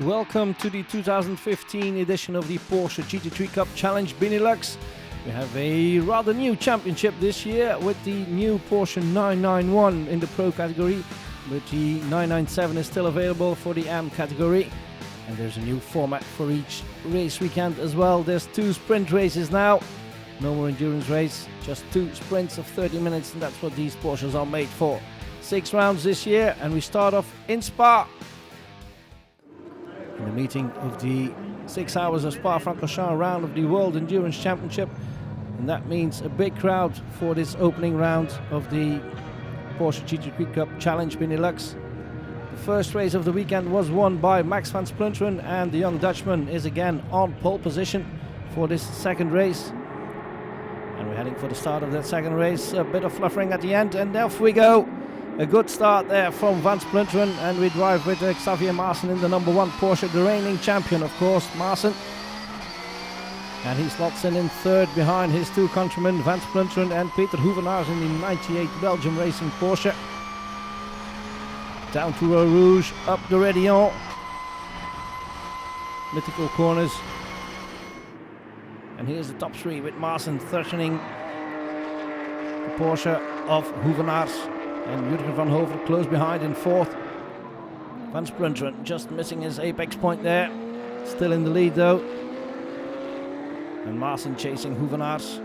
Welcome to the 2015 edition of the Porsche GT3 Cup Challenge Benelux. We have a rather new championship this year with the new Porsche 991 in the Pro category, but the 997 is still available for the AM category. And there's a new format for each race weekend as well. There's 2 sprint races now. No more endurance race, just 2 sprints of 30 minutes, and that's what these Porsches are made for. 6 rounds this year, and we start off in Spa. In the meeting of the 6 hours of Spa-Francorchamps round of the World Endurance Championship. And that means a big crowd for this opening round of the Porsche GT3 Cup Challenge Benelux. The first race of the weekend was won by Max van Splunteren, and the young Dutchman is again on pole position for this second race. And we're heading for the start of that second race. A bit of fluffering at the end, and off we go. A good start there from Van Splunteren, and we drive with Xavier Maassen in the number 1 Porsche, the reigning champion, of course, Maassen. And he slots in third behind his 2 countrymen, Van Splunteren and Peter Hoevenaars in the 98 Belgium Racing Porsche. Down to Eau Rouge, up the Rédillon. Mythical corners. And here's the top 3 with Maassen threatening the Porsche of Hoevenaars. And Jurgen van Hover close behind in 4th. Van Splunteren just missing his apex point there. Still in the lead though. And Maassen chasing Hoevenaars.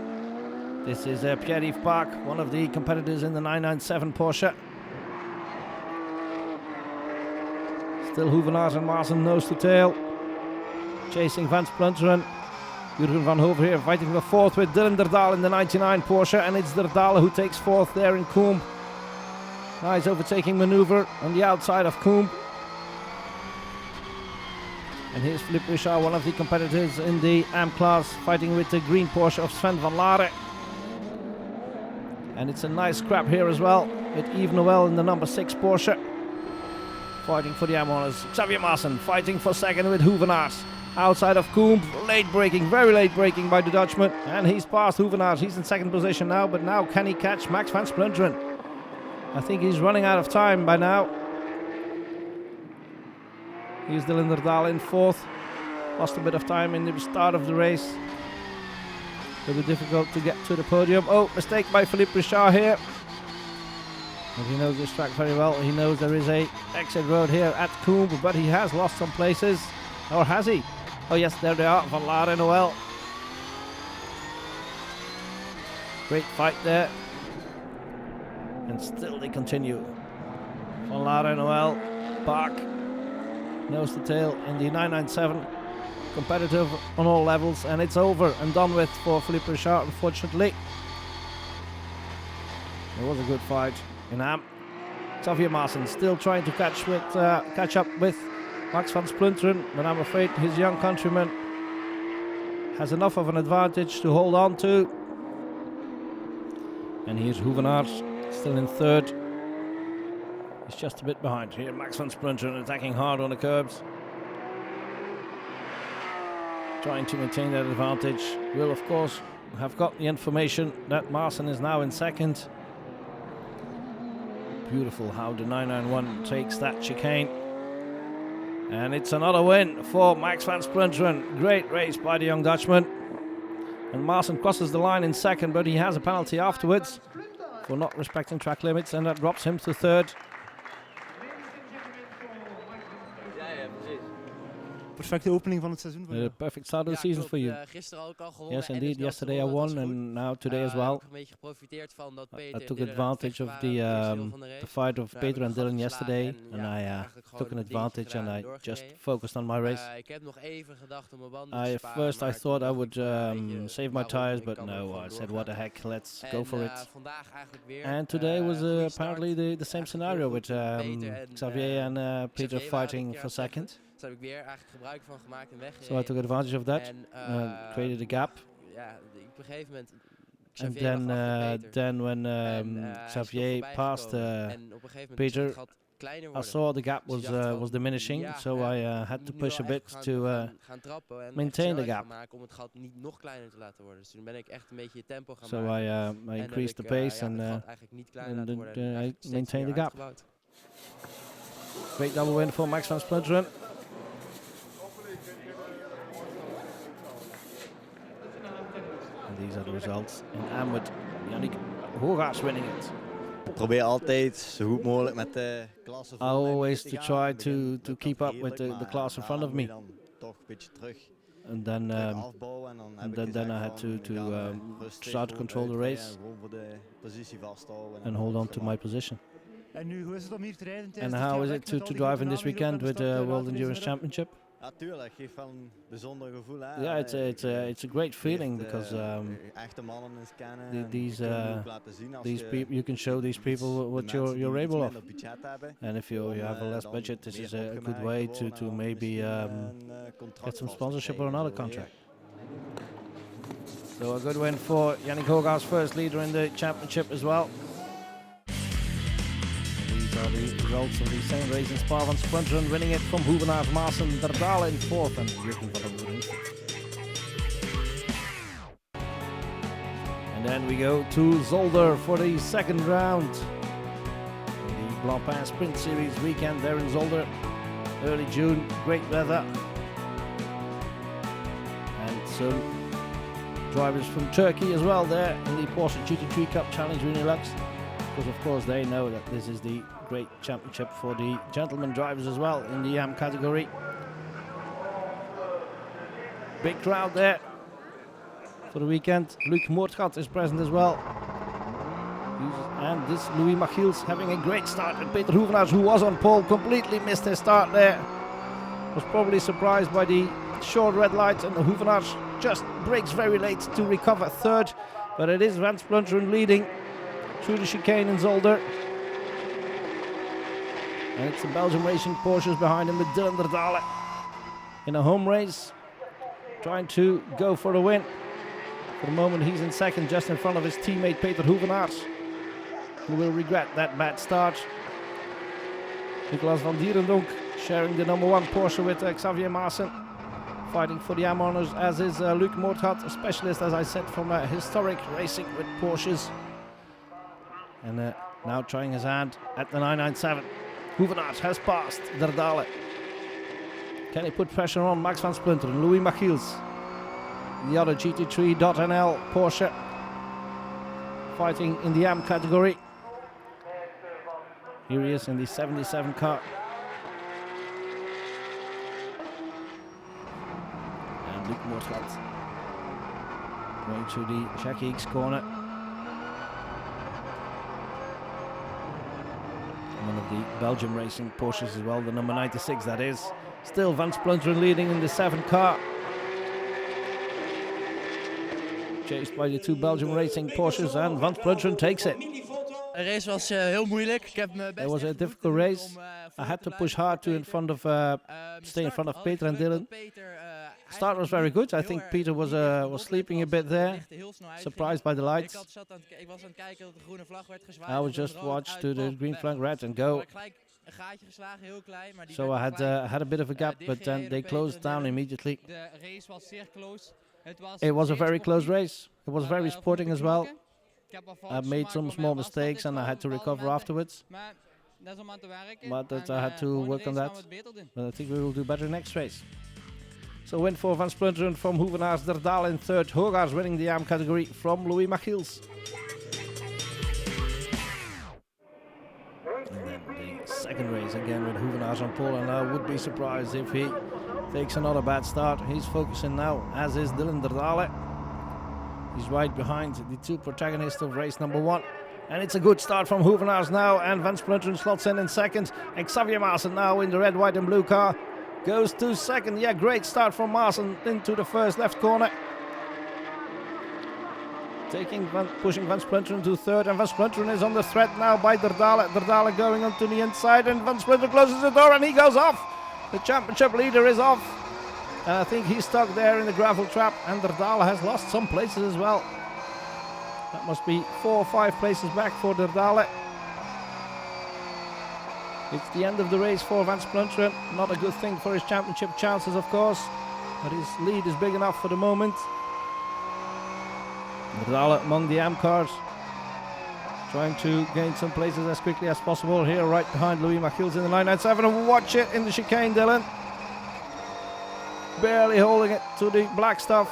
This is Pierre-Yves Park, one of the competitors in the 997 Porsche. Still Hoevenaars and Maassen nose to tail. Chasing Van Splunteren. Jurgen van Hover here fighting for 4th with Dylan Derdaal in the 99 Porsche. And it's Derdaal who takes 4th there in Combe. Nice overtaking maneuver on the outside of Combe. And here's Philippe Richard, one of the competitors in the AM class, fighting with the green Porsche of Sven van Laere. And it's a nice scrap here as well, with Yves Noël in the number 6 Porsche. Fighting for the AM honours. Xavier Maassen fighting for 2nd with Hoevenaars. Outside of Combe, late braking, very late braking by the Dutchman. And he's past Hoevenaars, he's in 2nd position now, but now can he catch Max van Splunteren? I think he's running out of time by now. Here's Dylan Derdaal in 4th. Lost a bit of time in the start of the race. A bit difficult to get to the podium. Oh, mistake by Philippe Richard here. But he knows this track very well. He knows there is a exit road here at Combe, but he has lost some places. Or has he? Oh yes, there they are, Van Laere and Noël. Great fight there. And still they continue. Van Laere, Noël, Park, nose to tail in the 997. Competitive on all levels, and it's over and done with for Philippe Richard, unfortunately. It was a good fight in AM. Xavier Maassen still trying to catch up with Max van Splunteren, but I'm afraid his young countryman has enough of an advantage to hold on to. And here's Hoevenaars. Still in 3rd. He's just a bit behind. Here Max van Splunteren attacking hard on the curbs. Trying to maintain that advantage. Will of course have got the information that Maassen is now in 2nd. Beautiful how the 991 takes that chicane. And it's another win for Max van Splunteren. Great race by the young Dutchman. And Maassen crosses the line in 2nd, but he has a penalty afterwards for not respecting track limits, and that drops him to 3rd. Perfecte opening van het seizoen. The perfect start of the season for you. Yes, indeed. Yesterday I won, and now today as well. I took advantage of the fight of Peter and Dylan yesterday, and I took an advantage, and I just focused on my race. First I thought I would save my tires, but no, I said what the heck, let's go for it. And today was apparently the same scenario with Xavier and Peter fighting for 2nd. So I took advantage of that, created a gap. And then when Xavier passed Peter, I saw the gap was diminishing, so I had to push a bit to maintain the gap. So I increased the pace and I maintained the gap. Great double win for Max van Splunteren. And these are the results in Amwood. Yannick Hoogaerts winning it. Probeer altijd zo goed mogelijk met de klasse voor mij mee Always te to gaan. try In het begin to lukt keep dat up with redelijk, the maar class in front of daarna moet me. je dan toch een beetje terug And then afbouwen. En dan heb ik then I gezegd had van, to we gaan rustig start to gewoon control the uitrijden race en gewoon voor de positie vasthouden. and hold on to my position. En nu, hoe is het om hier te rijden And tijdens dit how is jaar it weg to met al die drive in grote this namen hier weekend ook aan de with the start, World later deze Endurance middag? Championship? Ja, tuurlijk, geeft wel een bijzonder gevoel. Hè. Yeah, it's a great feeling because echte mannen eens kennen. these en je kunt ook laten zien als these je people, you can show these people de what mensen you're die iets able of. minder budget hebben, And if you have a less dan budget, this is meer a good opgemerkt way worden to en maybe misschien een contract get some vast te sponsorship or krijgen. another Zo, contract. So a good win for Yannick Hoogaerts, first leader in the championship as well. These are the results of the same race in Spa van Splunteren, winning it from Hoevenaars, Maassen, Der Dahle in fourth and Jürgen van der Voeten in fifth. And then we go to Zolder for the second round. In the Blancpain Sprint Series weekend there in Zolder, early June, great weather. And some drivers from Turkey as well there in the Porsche GT3 Cup Challenge Benelux, because of course they know that this is the great championship for the gentleman drivers as well in the YAM category. Big crowd there for the weekend. Luc Moortgat is present as well. And this Louis Machiels having a great start, and Peter Hoevenaars, who was on pole, completely missed his start there. Was probably surprised by the short red light, and Hoevenaars just brakes very late to recover third. But it is Van Splunteren leading through the chicane in Zolder. And it's the Belgian Racing Porsches behind him with Dylan Der Dahle in a home race, trying to go for the win. For the moment he's in second, just in front of his teammate Peter Hoevenaars, who will regret that bad start. Nicolas van Dierendonk sharing the number one Porsche with Xavier Maassen, fighting for the YAM honours, as is Luc Moortgat, a specialist, as I said, from historic racing with Porsches. And now trying his hand at the 997. Hoevenaars has passed Der Dahle. Can he put pressure on Max van Splunteren, Louis Machiels, the other GT3.nl Porsche, fighting in the YAM category. Here he is in the 77 car. And Luc Moortgat going to the Jackie X corner. One of the Belgium Racing Porsches as well, the number 96 that is. Still Van Splunteren leading in the 7 car. Chased by the two Belgium Racing Porsches, and Van Splunteren takes it. De race was heel moeilijk. Ik heb me It best was a even difficult moeten race. doen om, I had to voor te push blijven hard to bij in front of Peter. stay in front of Start Peter and had ik Dylan. geluk dat Peter, Start was very good. I think Peter was sleeping a bit there, surprised by the lights. Ik was aan het kijken dat de groene vlag werd gezwaaid. I was just watched to the green flag red and go. Een gaatje geslagen, heel klein, maar die So I had a bit of a gap, but then they closed down immediately. De race was zeer close. It was a very close race. It was very sporting as well. I made some small mistakes and I had to recover afterwards. But that I had to work on that. But I think we will do better next race. So win for Van Splunteren from Hoevenaars, Der Dahle in third. Hoogaerts winning the YAM category from Louis Machiels. And then the second race again with Hoevenaars on pole, and I would be surprised if he takes another bad start. He's focusing now, as is Dylan Der Dahle. He's right behind the two protagonists of race number one. And it's a good start from Hoevenaars now, and Van Splunteren slots in second. And Xavier Maassen now in the red, white and blue car goes to second. Yeah, great start from Maassen into the first left corner. Pushing Van Splunteren to third, and Van Splunteren is on the threat now by Der Dahle. Der Dahle going onto the inside, and Van Splunteren closes the door and he goes off. The championship leader is off. And I think he's stuck there in the gravel trap, and Der Dahle has lost some places as well. That must be 4 or 5 places back for Der Dahle. It's the end of the race for Van Splunteren. Not a good thing for his championship chances, of course, but his lead is big enough for the moment. Der Dahle among the AM cars, trying to gain some places as quickly as possible. Here, right behind Louis Machiels in the 997, and watch it in the chicane, Dylan. Barely holding it to the black stuff.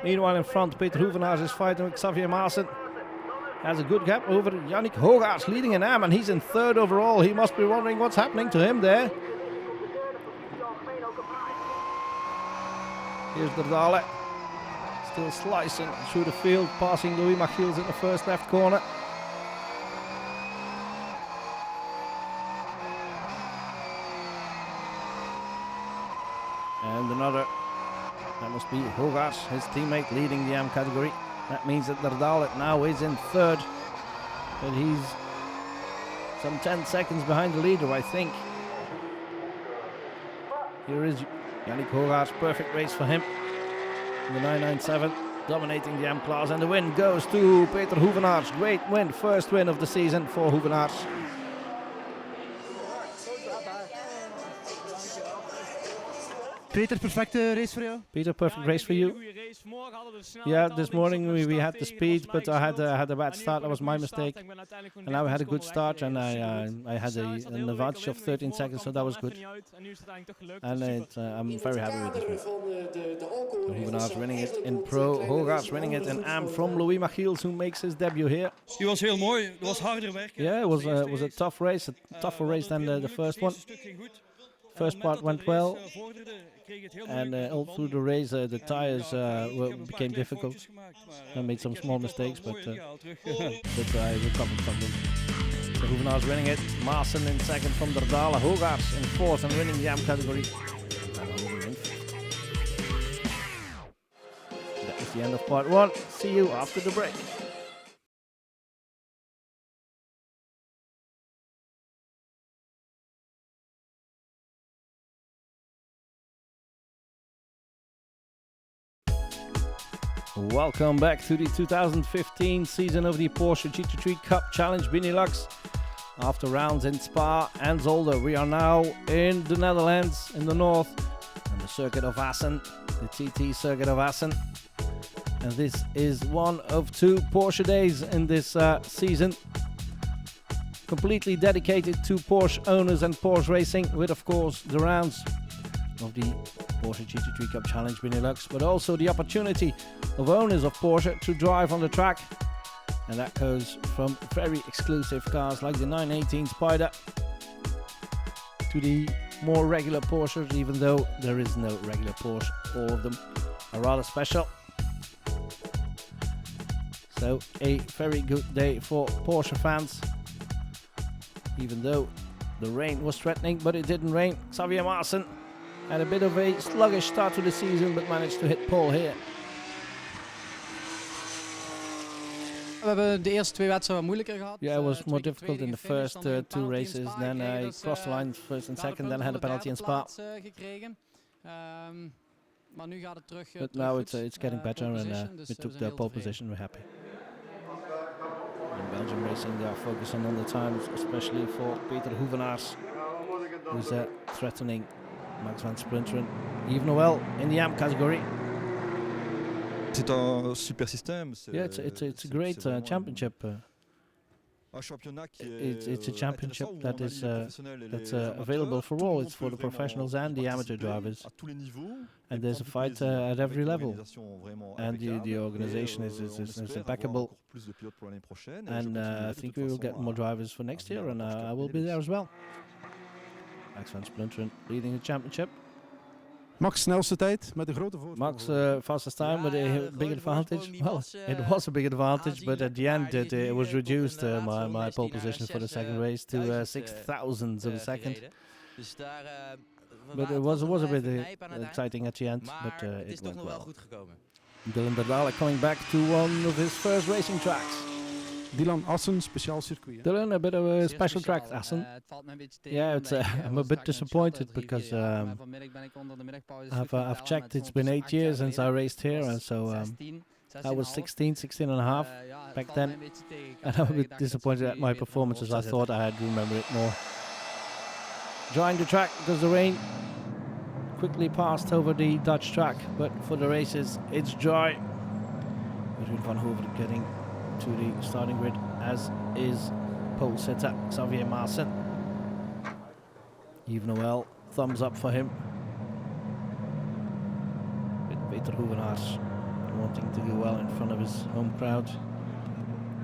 Meanwhile in front, Peter Hoevenaars is fighting with Xavier Maassen. Has a good gap over Yannick Hogarth leading in AM, and he's in third overall. He must be wondering what's happening to him there. Here's Derdale, still slicing through the field, passing Louis Machiels in the first left corner. And another, that must be Hogarth, his teammate, leading the AM category. That means that Derdale now is in third, but he's some 10 seconds behind the leader, I think. Here is Yannick Hogarth, perfect race for him. In the 997, dominating the AM class, and the win goes to Peter Hoevenaars. Great win, first win of the season for Hoevenaars. Peter, perfecte race voor jou? Peter, perfect race for you. Yeah, this morning we had the speed, but I had a bad start. That was my mistake. And now we had a good start, and I had an advantage of 13 seconds, so that was good. And I'm very happy with this one. Hoevenaars winning it in pro, Hogarth winning it in AM from Louis Machiels, who makes his debut here. Die was heel mooi. Het was harder werken. Yeah, it was a tough race, a tougher race than the first one. First part went well, and all through the race the tires became difficult. I made some small mistakes, but I recovered from them. So Hoevenaars winning it, Maassen in second from Derdale, Hogarth in fourth and winning the AM category. That is the end of part one. See you after the break. Welcome back to the 2015 season of the Porsche GT3 Cup Challenge Benelux. After rounds in Spa and Zolder, we are now in the Netherlands, in the north, on the circuit of Assen, the TT circuit of Assen. And this is one of two Porsche days in this season, completely dedicated to Porsche owners and Porsche racing, with of course the rounds of the Porsche GT3 Cup Challenge Benelux, but also the opportunity of owners of Porsche to drive on the track, and that goes from very exclusive cars like the 918 Spider to the more regular Porsches, even though there is no regular Porsche. All of them are rather special. So a very good day for Porsche fans, even though the rain was threatening, but it didn't rain. Xavier Maassen had a bit of a sluggish start to the season, but managed to hit pole here. We hebben de eerste twee wedstrijden moeilijker gehad. Yeah, it was more difficult in the first two races. Then I crossed the line first and second, then I had a penalty in Spa. But now it's getting better, and we took the pole position. We're happy. In Belgium racing, they are focusing on the times, especially for Peter Hoevenaars, who's threatening Max van Splinteren. Yves Noël in the AM category. C'est un super système. Yeah, it's a great championship. It's a championship that is available for all. It's for the professionals and the amateur drivers. And there's a fight at every level. And the organization is impeccable. And I think we will get more drivers for next year, and I will be there as well. Max van Splinteren leading the championship. Max snelste tijd met een grote voordeel. Max fastest time with a big advantage. Well, it was a big advantage, but at the end it was reduced, my pole position for the second race to 6,000 of a second. But it was a bit exciting at the end, but it went well. Dylan Derdale coming back to one of his first racing tracks. Dylan, Assen, speciaal circuit. Dylan, a bit of a special track, Assen. Yeah, I'm a bit disappointed because I've checked, it's been 8 years since I raced here, and so I was 16 and a half back then, and I'm a bit disappointed at my performances. I thought I had to remember it more. Drying the track because the rain quickly passed over the Dutch track, but for the races it's dry. Between Van Hoeven getting to the starting grid, as is pole sitter Xavier Maassen. Yves Noël, thumbs up for him. With Peter Hoevenaars wanting to do well in front of his home crowd.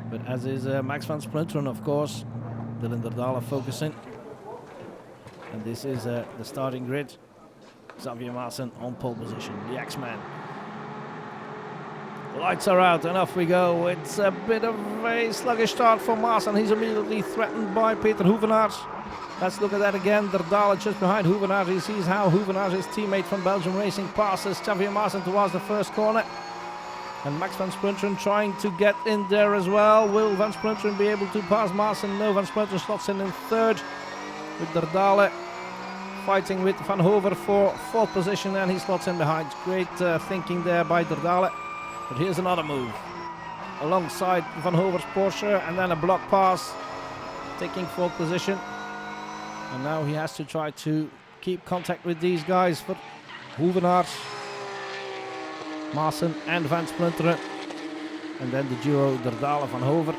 But as is Max van Splunteren, of course. Dylan Derdala focusing. And this is the starting grid. Xavier Maassen on pole position, the X-Man. The lights are out and off we go. It's a bit of a sluggish start for Maassen. He's immediately threatened by Peter Hoevenaars. Let's look at that again. Derdala just behind Hoevenaars. He sees how Hoevenaars, his teammate from Belgium Racing, passes Xavier Maassen towards the first corner. And Max van Splunteren trying to get in there as well. Will van Splunteren be able to pass Maassen? No, van Splunteren slots in third with Derdala fighting with Van Hover for fourth position, and he slots in behind. Great thinking there by Derdala. But here's another move alongside Van Hover's Porsche, and then a block pass taking fourth position. And now he has to try to keep contact with these guys for Hoevenaars, Maassen and Van Splunteren. And then the duo Derdala Van Hover.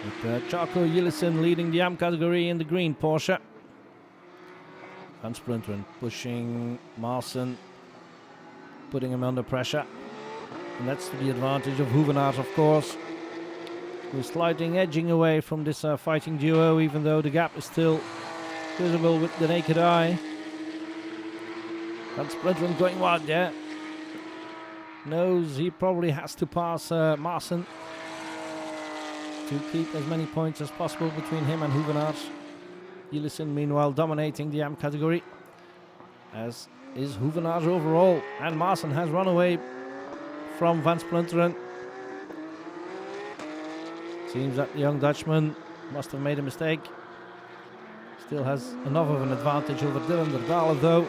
With Charco Jillison leading the AM category in the green Porsche. Van Splunteren pushing Maassen, putting him under pressure. And that's to the advantage of Hoevenaars, of course, who's slightly edging away from this fighting duo, even though the gap is still visible with the naked eye. Van Splunteren going wide there. Knows he probably has to pass Maassen to keep as many points as possible between him and Hoevenaars. Jillison meanwhile dominating the AM category, as is Hoevenaars overall. And Maassen has run away from Van Splunteren. Seems that the young Dutchman must have made a mistake. Still has enough of an advantage over Dylan Derdala though.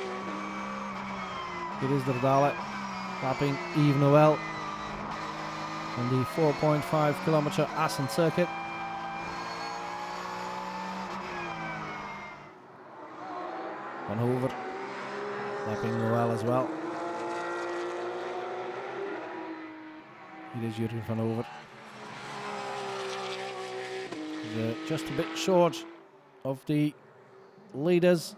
It is Derdala lapping Yves Noël on the 4.5 kilometer Assen circuit. Van Hover lapping Noël as well. It is Jurgen Van Hover. He's just a bit short of the leaders,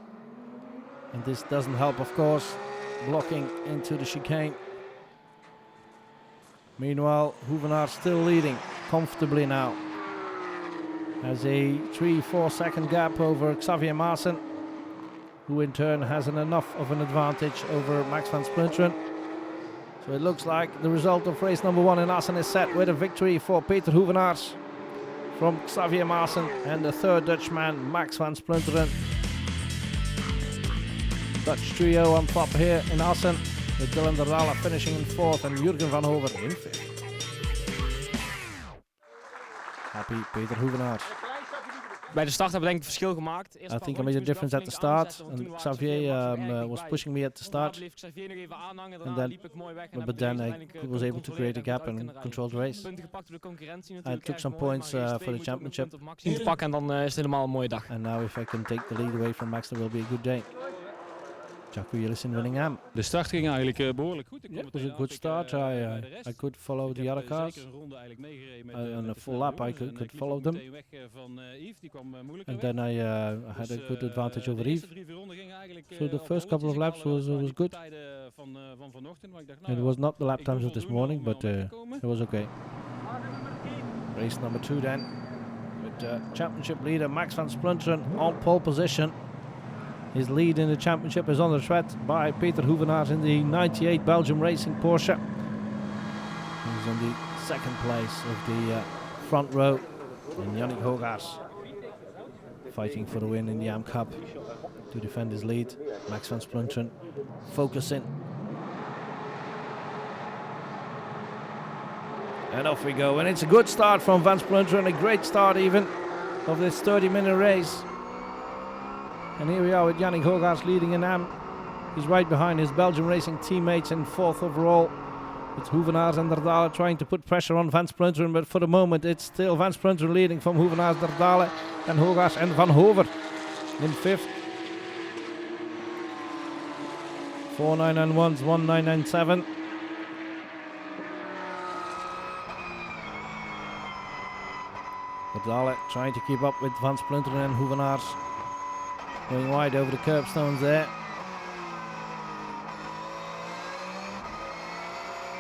and this doesn't help, of course, blocking into the chicane. Meanwhile, Hoevenaars still leading comfortably now. Has a 3-4 second gap over Xavier Maassen, who in turn has enough of an advantage over Max van Splunteren. So it looks like the result of race number 1 in Assen is set with a victory for Peter Hoevenaars from Xavier Maassen and the third Dutchman Max van Splunteren. Dutch trio on top here in Assen, with Dylan Derdala finishing in 4th and Jurgen van Hover in 5th. Happy Peter Hoevenaars. Bij de start hebben we denk ik het verschil gemaakt. I think I made a difference at the start, and Xavier was pushing me at the start, and then I was able to create a gap and control the race. I took some points for the championship, te pakken en dan is het helemaal een mooie dag. and now if I can take the lead away from Max, that will be a good day. Charco Jillison winning AM. De start ging eigenlijk behoorlijk goed. Yeah, it was a good start. I could follow the other cars. On a full lap I could follow them. And then I had a good advantage over Yves. So the first couple of laps was good. It was not the lap times of this morning, but it was okay. Race number 2 then, with championship leader Max van Splunteren on pole position. His lead in the championship is under threat by Peter Hoevenaars in the 98 Belgium Racing Porsche. He's in the second place of the front row, and Yannick Hoegaars fighting for the win in the AM Cup to defend his lead. Max van Splunteren focusing. And off we go, and it's a good start from Van Splunteren, a great start even of this 30-minute race. And here we are with Yannick Hoegaars leading in AM. He's right behind his Belgium Racing teammates in 4th overall. It's Hoevenaars and Derdala trying to put pressure on Van Splunteren, but for the moment it's still Van Splunteren leading from Hoevenaars, Derdala and Hoegaars and Van Hover in 5th. 4991's 1997. Derdala trying to keep up with Van Splunteren and Hoevenaars. Going wide over the curbstones there.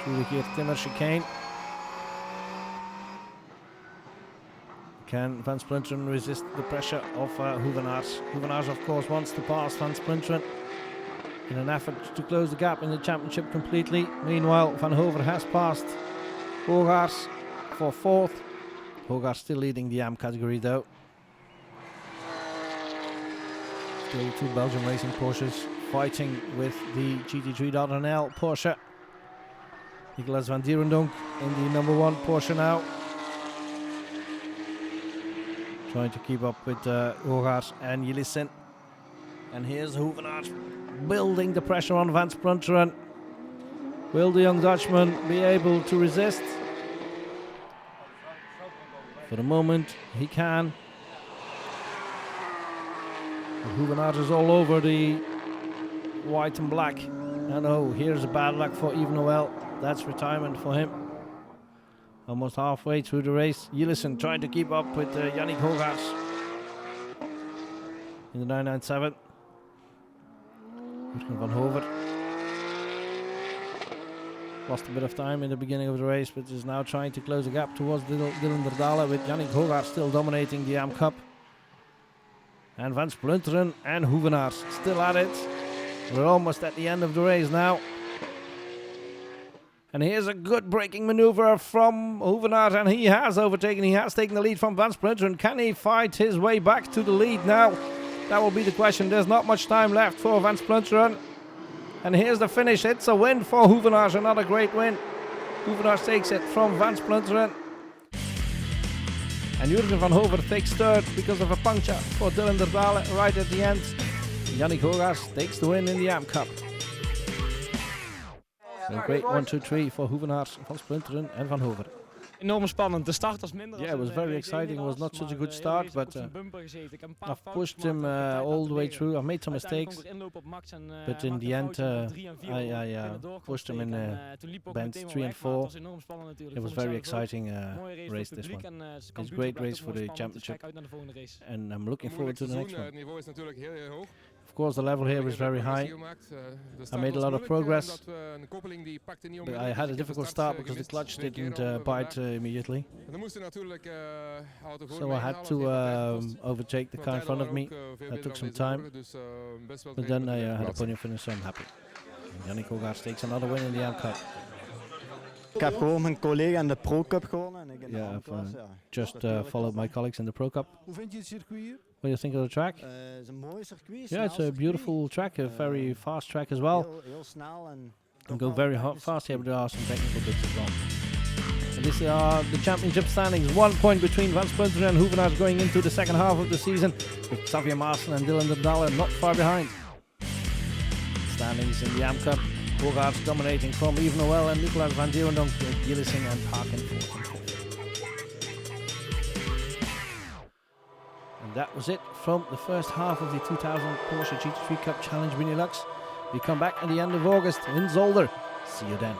through the Geert Timmer chicane. Can Van Splinteren resist the pressure of Hoevenaars? Hoevenaars, of course, wants to pass Van Splinteren in an effort to close the gap in the championship completely. Meanwhile, Van Hover has passed Hogaars for 4th. Hogaars still leading the AM category though. Still 2 Belgian racing Porsches fighting with the GT3 Porsche. Nicolas van Dierendonk in the number 1 Porsche now. Trying to keep up with Hogaars and Jelissen. And here's Hoevenaars building the pressure on Van Splinteren. Will the young Dutchman be able to resist? For the moment, he can. Hoevenaars is all over the white and black. And oh, here's a bad luck for Yves Noël. That's retirement for him. Almost halfway through the race. Jelissen trying to keep up with Yannick Hogaars in the 997. Jurgen van Hover lost a bit of time in the beginning of the race, but is now trying to close the gap towards Dylan Derdale, with Yannick Hogaars still dominating the AM Cup. And Van Splinteren and Hoevenaars still at it. We're almost at the end of the race now. And here's a good braking maneuver from Hoevenaars, and he has overtaken. He has taken the lead from Van Splinteren. Can he fight his way back to the lead now? That will be the question. There's not much time left for Van Splinteren. And here's the finish. It's a win for Hoevenaars. Another great win. Hoevenaars takes it from Van Splinteren. And Jurgen van Hover takes 3rd because of a puncture for Dylan Derdale right at the end. Yannick Hogaars takes the win in the AM Cup. So great 1, 2, 3 for Hoevenaars, Van Splinteren and Van Hover. Enorm spannend. De start was minder. Yeah, it was very exciting. It was not such a good start, but I've pushed him all the way through. I've made some mistakes, but in the end I pushed him in bends 3 and 4. It was very exciting race, this one. It's a great race for the championship, and I'm looking forward to the next one. Of course, the level here is very high. I made a lot of progress, but I had a difficult start because the clutch didn't bite immediately. So I had to overtake the car in front of me. That took some time, but then I had a podium finish, so I'm happy. Yannick Hogaars takes another win in the AM Cup. Ik heb gewoon mijn collega in de Pro Cup gewonnen. En ik in de Yeah, AM I've Class, just followed my colleagues in the Pro Cup. Hoe vind je het circuit hier? What do you think of the track? Het is een mooi circuit. Yeah, it's a beautiful track, a very fast track as well. Heel snel en Can go very fast here, but there are some technical bits as well. And these are the championship standings. 1 point between Van Splinteren and Hoevenaars going into the second half of the season, with Xavier Maassen and Dylan Derdale not far behind. Standings in the AM Cup. Hogaars dominating from Yves Noël and Nicolas van Dierendonk, with Jelissen and Parkin 4th and 5th. And that was it from the first half of the 2000 Porsche GT3 Cup Challenge Benelux. We come back at the end of August in Zolder. See you then.